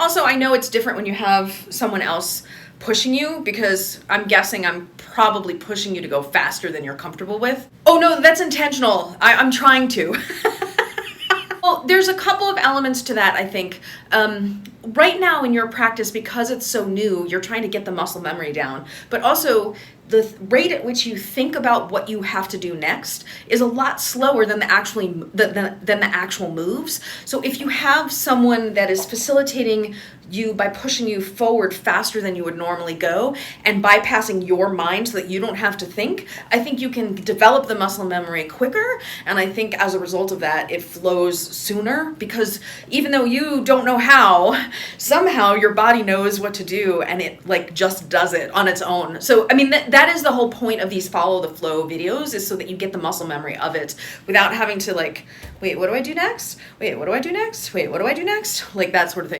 also I know it's different when you have someone else pushing you, because I'm guessing I'm probably pushing you to go faster than you're comfortable with. Oh no, that's intentional. I'm trying to. Well, there's a couple of elements to that, I think. Right now in your practice, because it's so new, you're trying to get the muscle memory down, but also the rate at which you think about what you have to do next is a lot slower than the actual moves. So if you have someone that is facilitating you by pushing you forward faster than you would normally go and bypassing your mind so that you don't have to think, I think you can develop the muscle memory quicker. And I think as a result of that, it flows sooner, because even though you don't know how, somehow your body knows what to do and it like just does it on its own. So I mean, that is the whole point of these follow the flow videos, is so that you get the muscle memory of it without having to like, wait, what do I do next? Wait, what do I do next? Wait, what do I do next? Like that sort of thing.